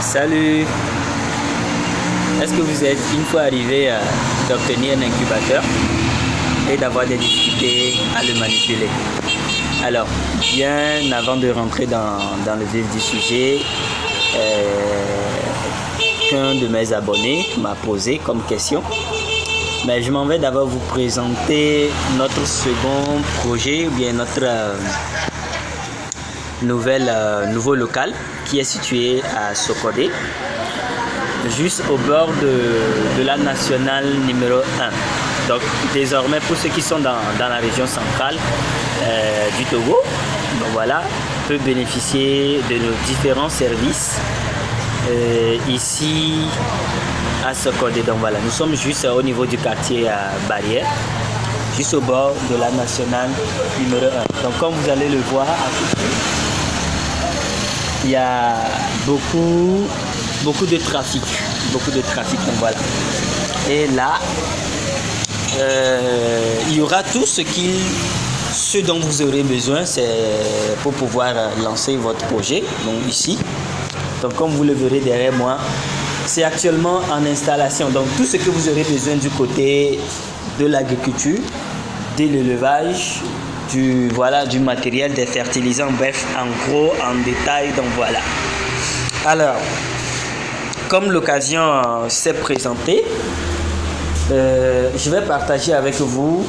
Salut. Est-ce que vous êtes une fois arrivé à d'obtenir un incubateur et d'avoir des difficultés à le manipuler? Alors, bien avant de rentrer dans le vif du sujet, qu'un de mes abonnés m'a posé comme question, mais je m'en vais d'abord vous présenter notre second projet ou bien notre nouveau local qui est situé à Sokodé, juste au bord de la nationale numéro 1. Donc désormais, pour ceux qui sont dans la région centrale du Togo, donc voilà, peut bénéficier de nos différents services ici à Sokodé. Donc voilà, nous sommes juste au niveau du quartier Barrière, juste au bord de la nationale numéro 1. Donc comme vous allez le voir à côté, il y a beaucoup de trafic, donc voilà. Et là, il y aura tout ce dont vous aurez besoin, c'est pour pouvoir lancer votre projet. Donc ici, donc comme vous le verrez derrière moi, c'est actuellement en installation. Donc tout ce que vous aurez besoin du côté de l'agriculture, de l'élevage, du matériel, des fertilisants, bref, en gros, en détail, donc voilà. Alors, comme l'occasion s'est présentée, je vais partager avec vous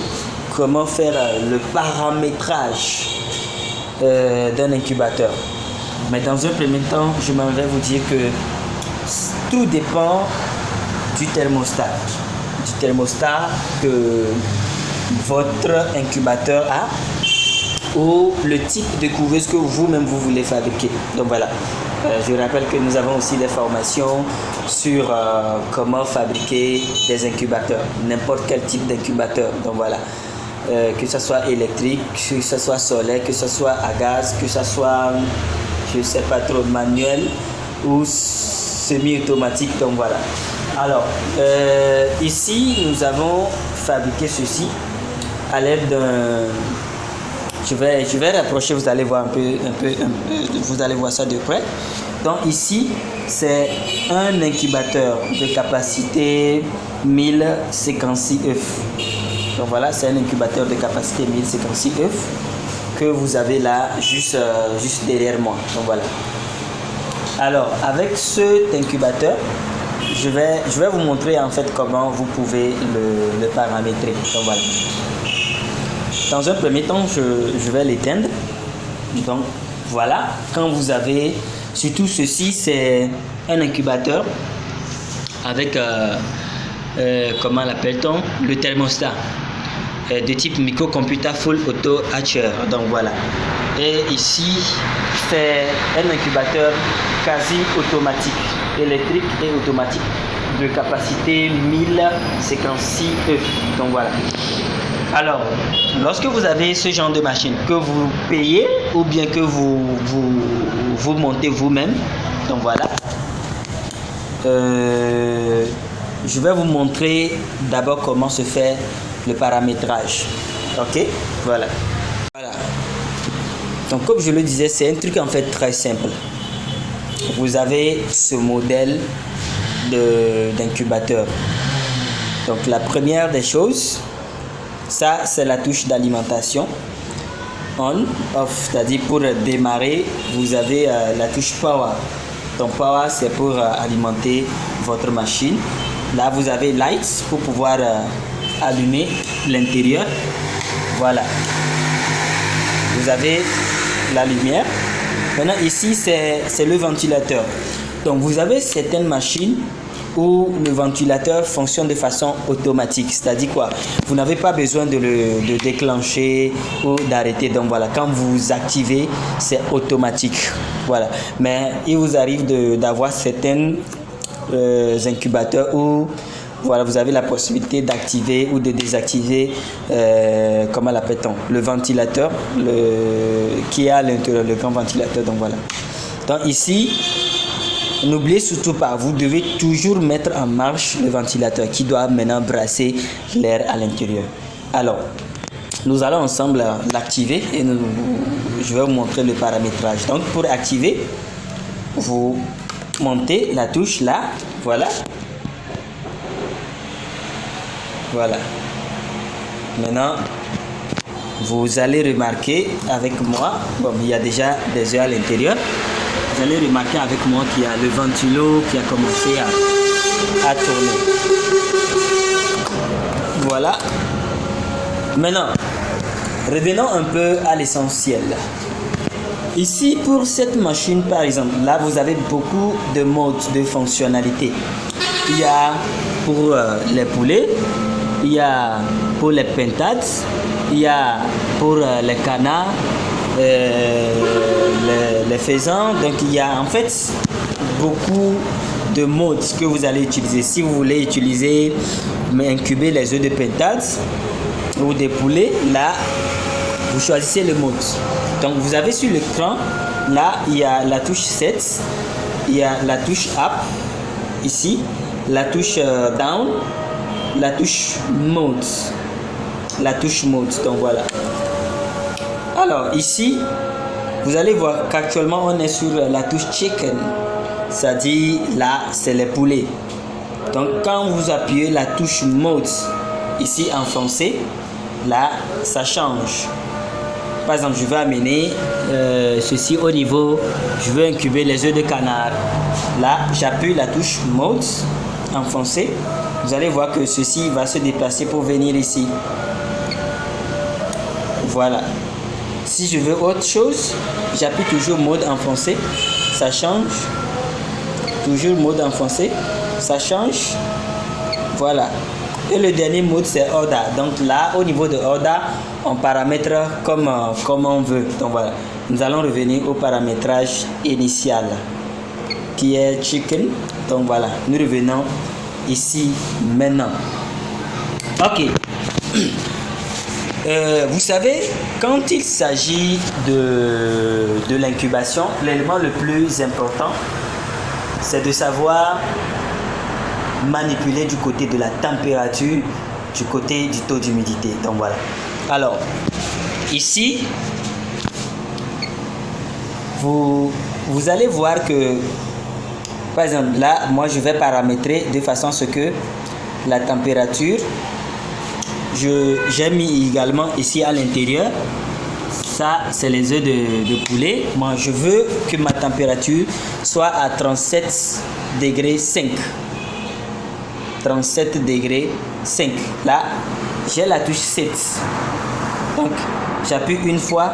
comment faire le paramétrage d'un incubateur. Mais dans un premier temps, je m'en vais vous dire que tout dépend du thermostat que votre incubateur a, ou le type de couveuse que vous-même vous voulez fabriquer. Donc voilà, je rappelle que nous avons aussi des formations sur comment fabriquer des incubateurs, n'importe quel type d'incubateur. Donc voilà, que ce soit électrique, que ce soit solaire, que ce soit à gaz, que ce soit, je sais pas trop, manuel ou semi-automatique. Donc voilà. Alors, ici, nous avons fabriqué ceci à l'aide d'un... Je vais rapprocher, vous allez voir un peu, vous allez voir ça de près. Donc ici, c'est un incubateur de capacité 1056 œufs. Donc voilà, c'est un incubateur de capacité 1056 œufs que vous avez là, juste derrière moi. Donc voilà. Alors, avec cet incubateur, je vais vous montrer en fait comment vous pouvez le paramétrer. Donc voilà. Dans un premier temps, je vais l'éteindre. Donc voilà, quand vous avez, surtout ceci, c'est un incubateur avec, comment l'appelle-t-on, le thermostat de type microcomputer full auto hatcher. Donc voilà. Et ici, c'est un incubateur quasi automatique, électrique et automatique, de capacité 1056 œufs. Donc voilà. Alors, lorsque vous avez ce genre de machine que vous payez ou bien que vous montez vous-même, donc voilà, je vais vous montrer d'abord comment se fait le paramétrage. Ok, voilà. Donc comme je le disais, c'est un truc en fait très simple. Vous avez ce modèle d'incubateur. Donc la première des choses, ça c'est la touche d'alimentation. On, off, c'est-à-dire pour démarrer, vous avez la touche power. Donc power, c'est pour alimenter votre machine. Là vous avez lights pour pouvoir allumer l'intérieur. Voilà. Vous avez la lumière. Maintenant ici c'est le ventilateur. Donc vous avez certaines machines où le ventilateur fonctionne de façon automatique. C'est-à-dire quoi? Vous n'avez pas besoin de le déclencher ou d'arrêter. Donc voilà, quand vous activez, c'est automatique. Voilà. Mais il vous arrive d'avoir certains incubateurs où voilà, vous avez la possibilité d'activer ou de désactiver, comment l'appelle-t-on, le ventilateur qui est à l'intérieur, le grand ventilateur. Donc voilà. Donc ici, n'oubliez surtout pas, vous devez toujours mettre en marche le ventilateur qui doit maintenant brasser l'air à l'intérieur. Alors, nous allons ensemble l'activer et je vais vous montrer le paramétrage. Donc pour activer, vous monter la touche là, voilà. Voilà. Maintenant, vous allez remarquer avec moi, bon, il y a déjà des œufs à l'intérieur. Vous allez remarquer avec moi qu'il y a le ventilo qui a commencé à tourner. Voilà. Maintenant, revenons un peu à l'essentiel. Ici, pour cette machine, par exemple, là, vous avez beaucoup de modes de fonctionnalité. Il y a pour les poulets, il y a pour les pintades, il y a pour les canards, les faisans. Donc, il y a en fait beaucoup de modes que vous allez utiliser. Si vous voulez utiliser, incuber les œufs de pintades ou des poulets, là, vous choisissez le mode. Donc, vous avez sur l'écran, là, il y a la touche 7, il y a la touche up, ici, la touche down, la touche mode. La touche mode, donc voilà. Alors, ici, vous allez voir qu'actuellement, on est sur la touche chicken. C'est-à-dire, là, c'est les poulets. Donc, quand vous appuyez la touche mode, ici en français, là, ça change. Par exemple, je vais amener ceci au niveau, je veux incuber les œufs de canard. Là, j'appuie la touche mode en français. Vous allez voir que ceci va se déplacer pour venir ici. Voilà. Si je veux autre chose, j'appuie toujours mode en français. Ça change. Toujours mode en français. Ça change. Voilà. Et le dernier mode, c'est order. Donc là, au niveau de order, on paramètre comme on veut. Donc voilà. Nous allons revenir au paramétrage initial qui est chicken. Donc voilà. Nous revenons ici maintenant. Ok. Vous savez, quand il s'agit de l'incubation, l'élément le plus important, c'est de savoir manipuler du côté de la température, du côté du taux d'humidité. Donc voilà. Alors, ici, vous allez voir que, par exemple, là, moi, je vais paramétrer de façon à ce que la température, j'ai mis également ici à l'intérieur, ça, c'est les œufs de poulet. Moi, je veux que ma température soit à 37 degrés 5. 37 degrés 5. Là, j'ai la touche 7. Donc, j'appuie une fois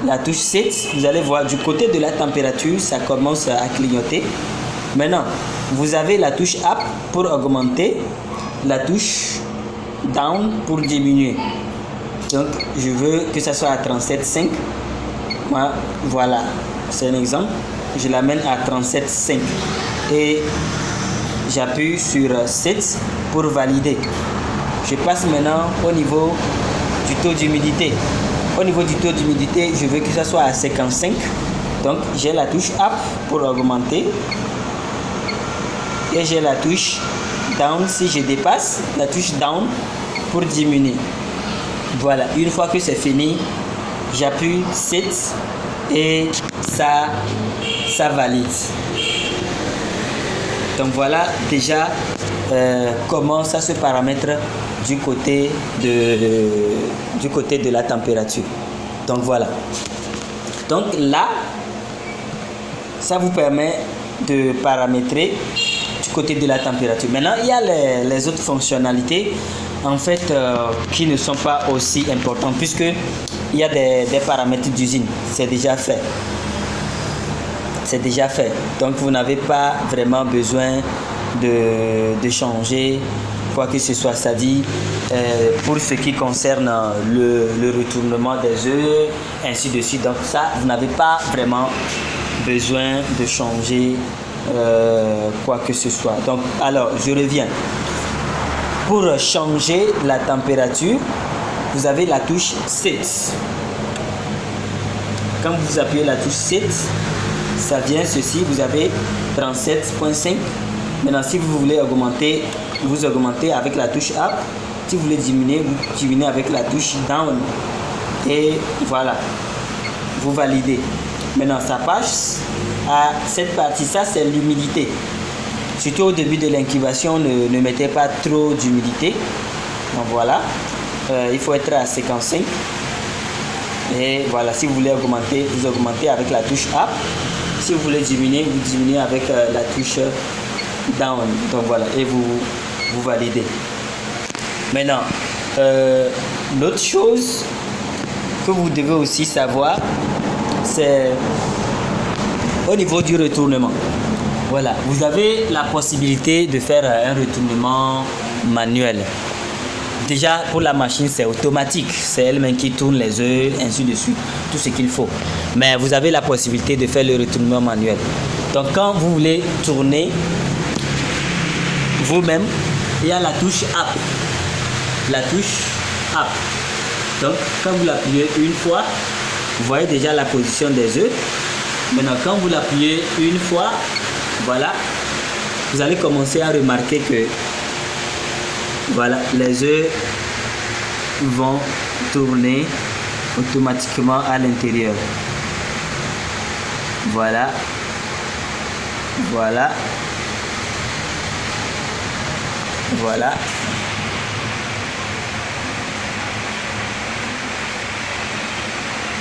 la touche 7. Vous allez voir du côté de la température, ça commence à clignoter. Maintenant, vous avez la touche up pour augmenter, la touche down pour diminuer. Donc, je veux que ça soit à 37,5. Voilà, c'est un exemple. Je l'amène à 37,5. Et j'appuie sur 7 pour valider. Je passe maintenant au niveau du taux d'humidité. Au niveau du taux d'humidité, je veux que ça soit à 55. Donc, j'ai la touche up pour augmenter. Et j'ai la touche down si je dépasse. La touche down pour diminuer. Voilà, une fois que c'est fini, j'appuie 7 et ça valide. Donc voilà déjà comment ça se paramètre du côté de la température. Donc voilà. Donc là, ça vous permet de paramétrer du côté de la température. Maintenant, il y a les autres fonctionnalités en fait qui ne sont pas aussi importantes puisque il y a des paramètres d'usine. C'est déjà fait. C'est déjà fait. Donc vous n'avez pas vraiment besoin de changer quoi que ce soit. C'est-à-dire pour ce qui concerne le retournement des œufs, ainsi de suite. Donc ça, vous n'avez pas vraiment besoin de changer quoi que ce soit. Donc alors, je reviens. Pour changer la température, vous avez la touche 7. Quand vous appuyez la touche 7, ça vient ceci, vous avez 37,5. Maintenant, si vous voulez augmenter, vous augmentez avec la touche up. Si vous voulez diminuer, vous diminuez avec la touche down. Et voilà, vous validez. Maintenant, ça passe à cette partie. Ça, c'est l'humidité. Surtout au début de l'incubation, ne mettez pas trop d'humidité. Donc voilà, il faut être à 55. Et voilà, si vous voulez augmenter, vous augmentez avec la touche Up. Si vous voulez diminuer, vous diminuez avec la touche Down. Donc voilà, et vous validez. Maintenant, l'autre chose que vous devez aussi savoir, c'est au niveau du retournement. Voilà, vous avez la possibilité de faire un retournement manuel. Déjà, pour la machine, c'est automatique. C'est elle-même qui tourne les œufs, ainsi de suite, tout ce qu'il faut. Mais vous avez la possibilité de faire le retournement manuel. Donc, quand vous voulez tourner vous-même, il y a la touche Up. La touche Up. Donc, quand vous l'appuyez une fois, vous voyez déjà la position des œufs. Maintenant, quand vous l'appuyez une fois, voilà, vous allez commencer à remarquer que voilà, les œufs vont tourner automatiquement à l'intérieur. Voilà. Voilà. Voilà.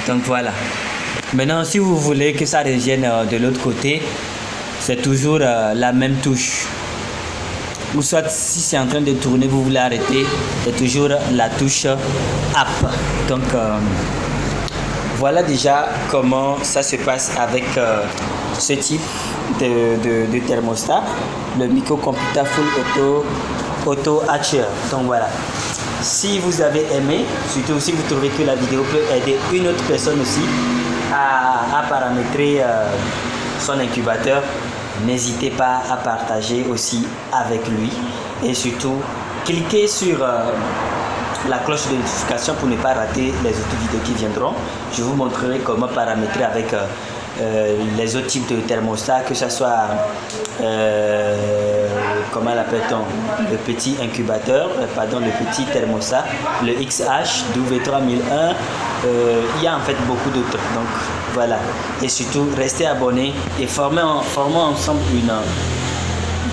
Donc voilà. Maintenant, si vous voulez que ça revienne de l'autre côté, c'est toujours la même touche. Ou soit si c'est en train de tourner, vous voulez arrêter, c'est toujours la touche Up. Donc voilà déjà comment ça se passe avec ce type de thermostat, le microcomputer full auto Hatcher. Donc voilà. Si vous avez aimé, surtout si vous trouvez que la vidéo peut aider une autre personne aussi à paramétrer son incubateur, n'hésitez pas à partager aussi avec lui et surtout cliquez sur la cloche de notification pour ne pas rater les autres vidéos qui viendront. Je vous montrerai comment paramétrer avec les autres types de thermostats, que ce soit comment l'appelle-t-on, le petit incubateur, pardon, le petit thermostat, le XH, W3001, il y a en fait beaucoup d'autres. Donc voilà, et surtout restez abonnés et formons ensemble une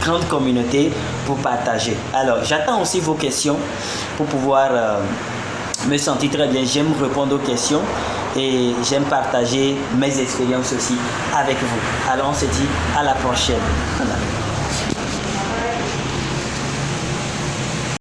grande communauté pour partager. Alors j'attends aussi vos questions pour pouvoir me sentir très bien. J'aime répondre aux questions et j'aime partager mes expériences aussi avec vous. Alors on se dit à la prochaine. Voilà.